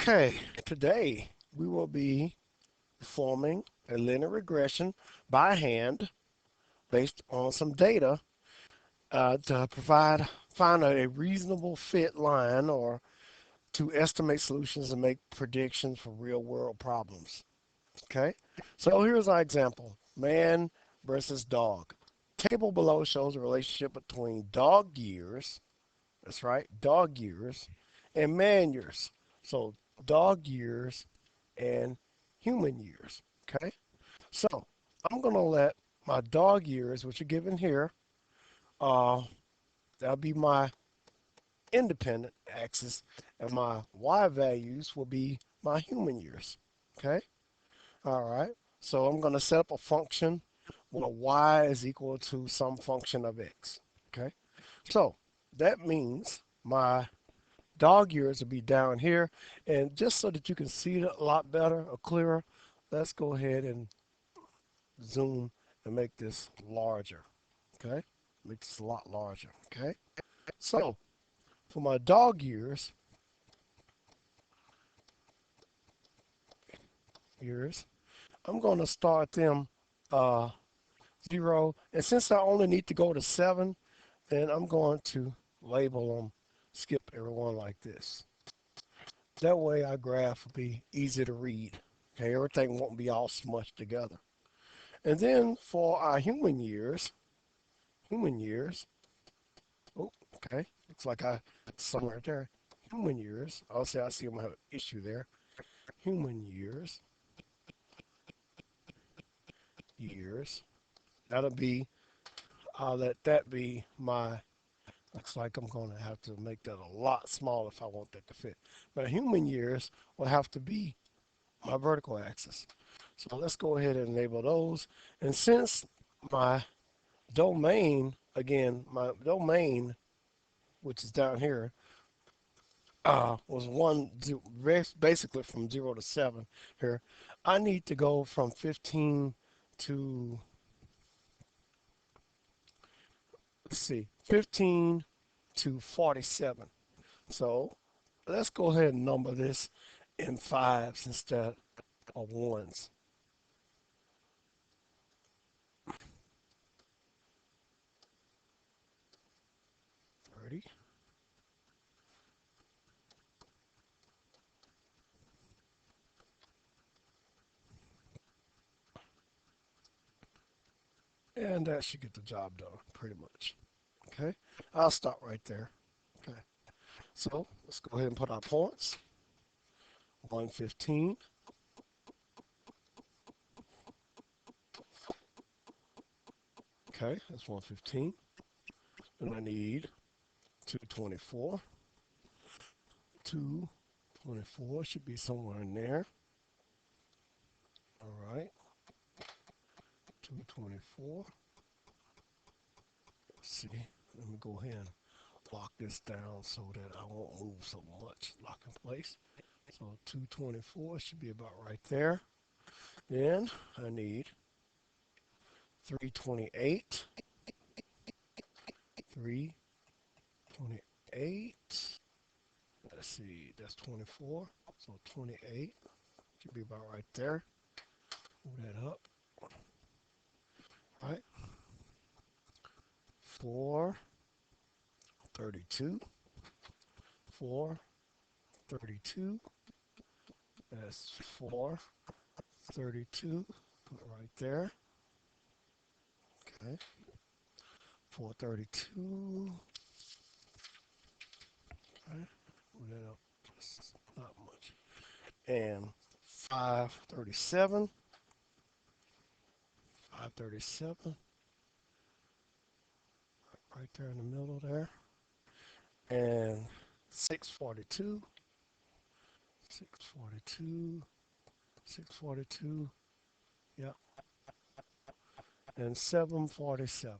Okay, today we will be performing a linear regression by hand based on some data to find a reasonable fit line or to estimate solutions and make predictions for real world problems. Okay, so here's our example: man versus dog. Table below shows a relationship between dog years, that's right, dog years, and man years. So dog years and human years. Okay, so I'm gonna let my dog years, which are given here, uh, that'll be my independent axis, and my y values will be my human years. Okay, all right. So I'm gonna set up a function where y is equal to some function of x. Okay, so that means my dog years will be down here, and just so that you can see it a lot better or clearer, let's go ahead and zoom and make this larger. Okay, make this a lot larger. Okay, so for my dog years, I'm going to start them uh, 0, and since I only need to go to 7, then I'm going to label them, skip everyone like this. That way our graph will be easy to read. Okay, everything won't be all smushed together. And then for our human years, oh, okay, looks like I somewhere right there. Human years, I see I'm gonna have an issue there. Human years, that'll be, I'll let that be my, looks like I'm gonna have to make that a lot smaller if I want that to fit. But human years will have to be my vertical axis. So let's go ahead and enable those. And since my domain, again, my domain, which is down here, was basically from 0 to 7 here. I need to go from 15 to, let's see, 15 to 47. So let's go ahead and number this in fives instead of ones. 30. And that should get the job done pretty much. Okay, I'll stop right there. Okay, so let's go ahead and put our points. 115. Okay, that's 115. And I need 224. 224 should be somewhere in there. All right, 224. Let's see. Let me go ahead and lock this down so that I won't move so much. Lock in place. So 224 should be about right there. Then I need 328. 328. Let's see, that's 24. So 28 should be about right there. Move that up. All right. 432. 432. That's 432. Put it right there. Okay. 432. Okay. Move that up just not much. And 537. 537. Right there in the middle there. And 642. 642. 642. Yep. And 747.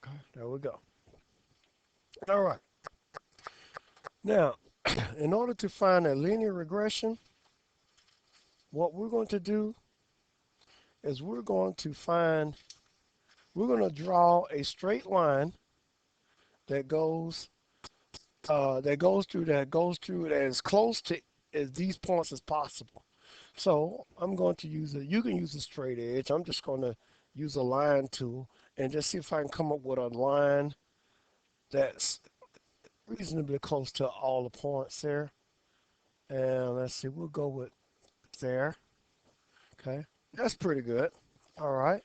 Okay, there we go. All right. Now, in order to find a linear regression, what we're going to do is we're going to draw a straight line that goes that goes through as close to as these points as possible. So I'm going to you can use a straight edge. I'm just going to use a line tool and just see if I can come up with a line that's reasonably close to all the points there. And let's see, we'll go with there. Okay, that's pretty good. All right.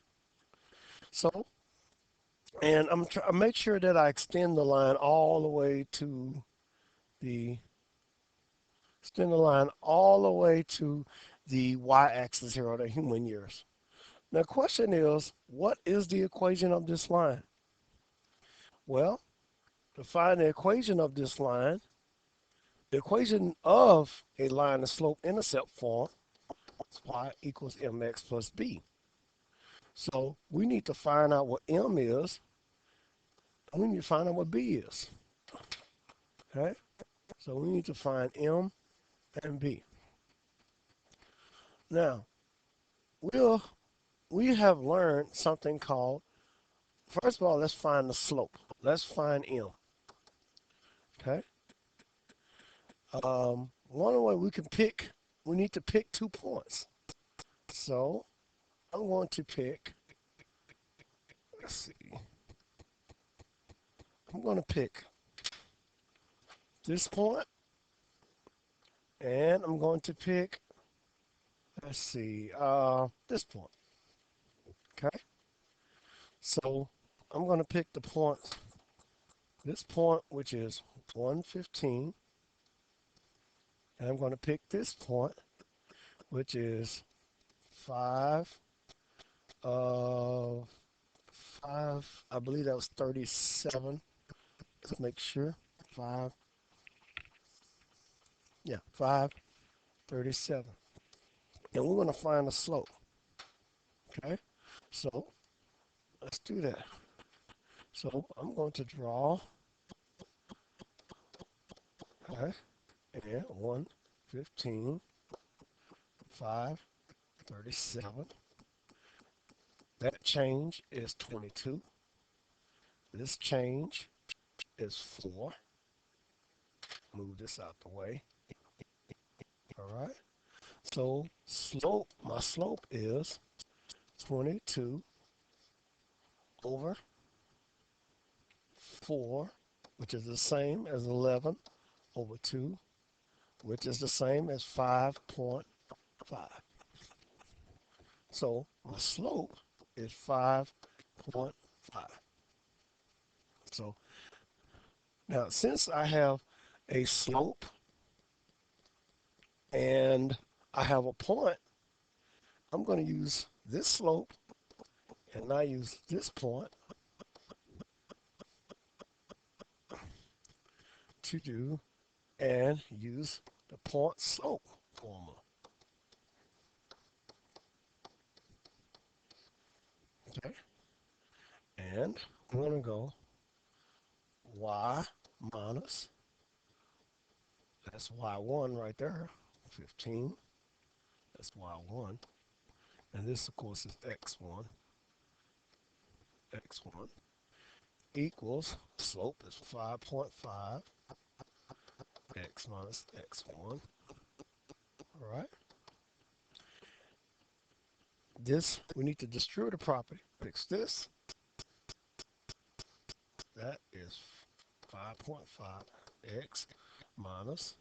So, and I make sure that I extend the line all the way to the extend the line all the way to the y-axis here, or the human years. Now, the question is, what is the equation of this line? Well, to find the equation of this line, the equation of a line of slope-intercept form is y equals mx plus b. So we need to find out what m is, and we need to find out what b is. Okay? So we need to find m and b. Now, we'll, we have learned something called, first of all, let's find the slope. Let's find m. Okay? One way we can pick, we need to pick 2 points. So I'm going to pick, let's see, I'm going to pick this point, and I'm going to pick, let's see, this point. Okay? So I'm going to pick the point, this point, which is 115, and I'm going to pick this point, which is 5, uh, 5, I believe that was 37. Let's make sure. 5, yeah, 537. And we're going to find the slope. Okay, so let's do that. So I'm going to draw, okay, and 115, 537. That change is 22. This change is 4. Move this out the way. All right. So my slope is 22 over 4, which is the same as 11 over 2, which is the same as 5.5. So my slope is 5.5. So now, since I have a slope and I have a point, I'm going to use this slope and I use this point to do and use the point slope formula. Okay, and I'm going to go y minus, that's y1 right there, 15, that's y1, and this of course is x1, x1 equals, slope is 5.5, x minus x1, all right. This, we need to distribute a property, fix this, that is 5.5 x minus,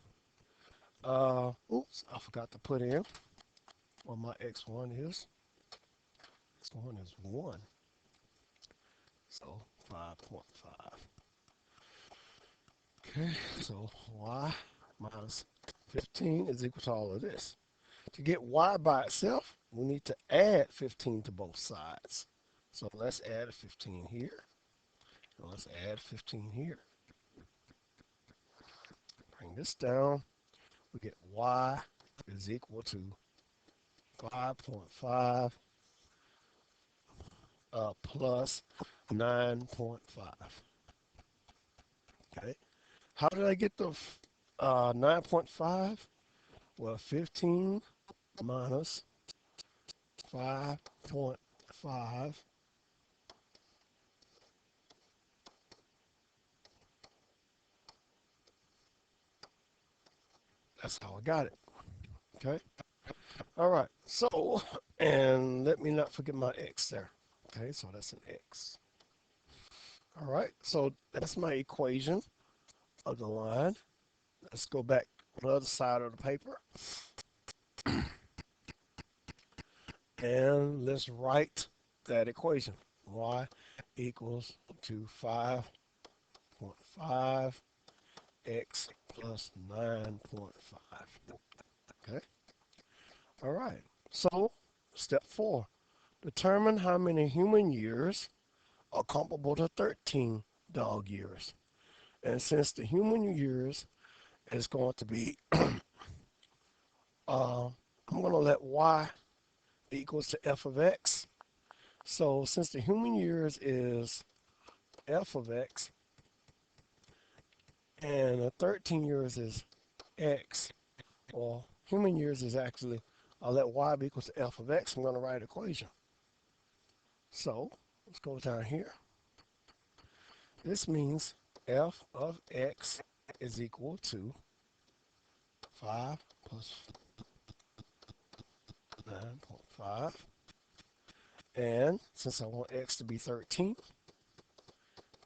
oops, I forgot to put in what my x1 is. X1 is 1, so 5.5. Okay, so y minus 15 is equal to all of this. To get y by itself, we need to add 15 to both sides. So let's add a 15 here, and let's add 15 here. Bring this down, we get y is equal to 5.5 plus 9.5. Okay, how did I get the 9.5? Well, 15 minus 5.5 That's how I got it. Okay. All right. So, and let me not forget my x there. Okay. So that's an x. All right. So that's my equation of the line. Let's go back to the other side of the paper and let's write that equation. Y equals to 5.5 x plus 9.5. Okay. All right. So step 4. Determine how many human years are comparable to 13 dog years. And since the human years is going to be, I'm going to let y equals to f of x. So since the human years is f of x and 13 years is x, well, human years is actually, I'll let y be equals to f of x. I'm going to write an equation. So let's go down here. This means f of x is equal to 5 plus 9.5. And since I want x to be 13,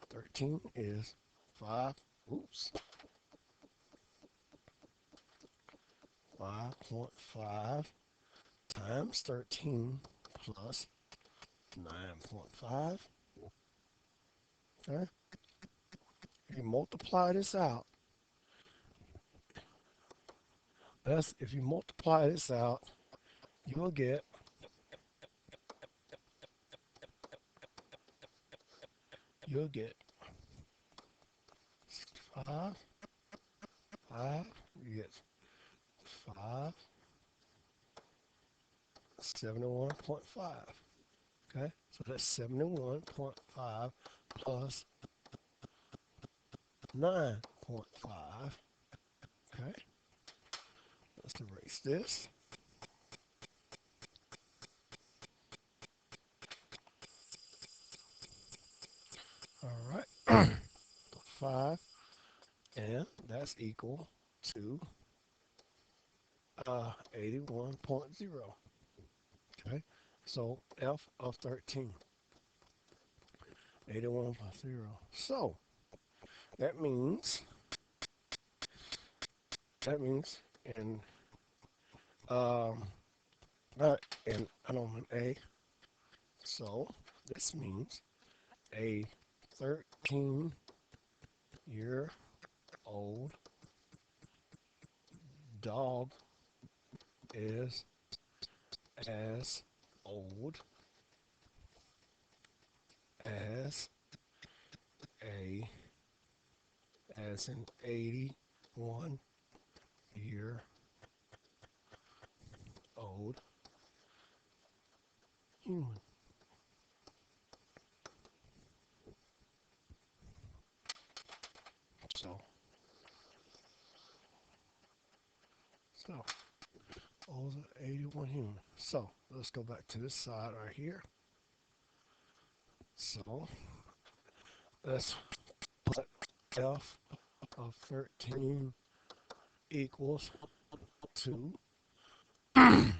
13 is 5, oops, 5.5 times 13 plus 9.5. Okay. If you multiply this out, if you multiply this out, you'll get 5, 5, you get 5, 71.5. Okay, so that's 71.5 plus 9.5. Okay, let's erase this. All right, 5, and that's equal to 81.0. Okay, so F of 13, 81.0. So that means that means in um not in element A. So this means a 13-year-old dog is as old as a as an 81-year-old human. So so old as 81 human. So let's go back to this side right here. So let's put f of 13 equals to 5.5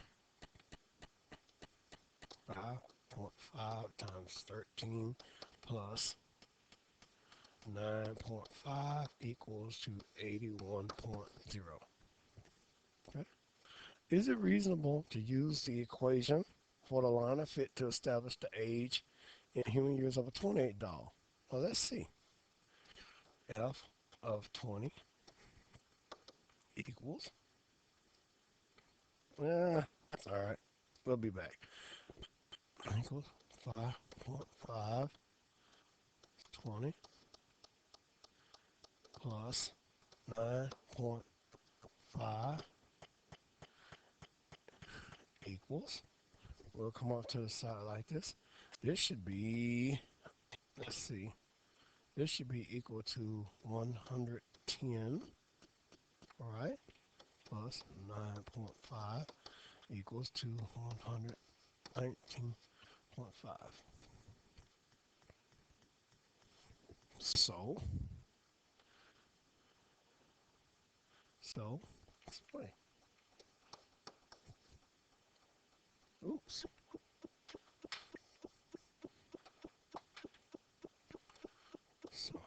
times 13 plus 9.5 equals to 81.0. Okay. Is it reasonable to use the equation for the line of fit to establish the age in human years of a 28 dog? Well, let's see. F of 20 equals, that's all right. We'll be back. Equals 5.5 20 plus 9.5 equals, we'll come off to the side like this. This should be, let's see, this should be equal to 110, all right, plus 9.5 equals to 119.5. So, so Wait. Oops. So,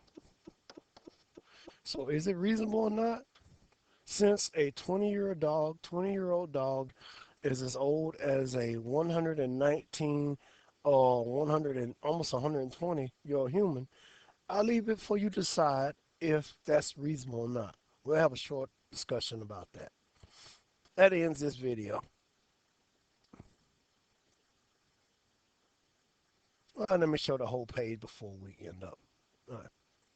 so is it reasonable or not? Since a 20-year-old dog is as old as a 119 or 100 and almost 120-year-old human, I'll leave it for you to decide if that's reasonable or not. We'll have a short discussion about that. That ends this video. Well, let me show the whole page before we end up. All right.